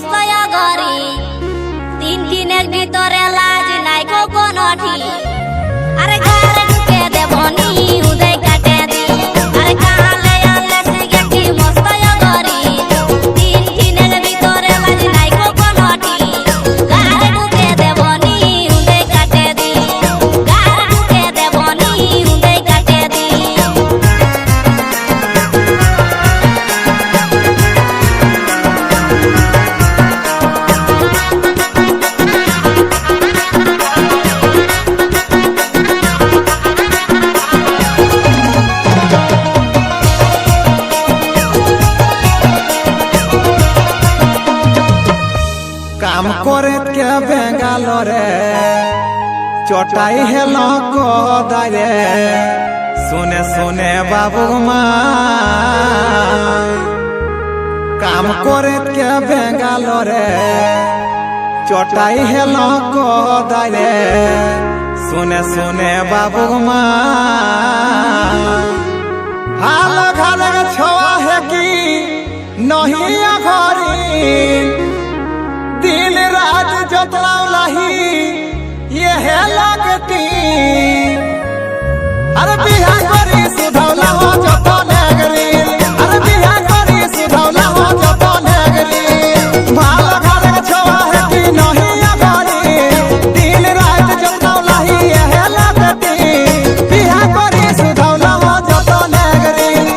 মস্তয়া গরি তিন দিনের ভিতরে লাজ নাই কোনো ঠিক আরে ঘরে ঢুকে দেবনি উদয় কাটে দি আরে কালে আলে সিগারেটি মস্তয়া গরি তিন দিনের ভিতরে লাজ নাই কোনো ঠিক ঘরে ঢুকে দেবনি উদয় কাটে দি ঘরে ঢুকে দেবনি উদয় কাটে দি काम करे के बेंगालोरे चटाई हेलो को दारे सुने सुने बाबू माँ काम करे के बेंगालोरे चटाई हेलो को दारे सुने सुने बाबू माँ हाल घर छोआ है कि नहीं घरी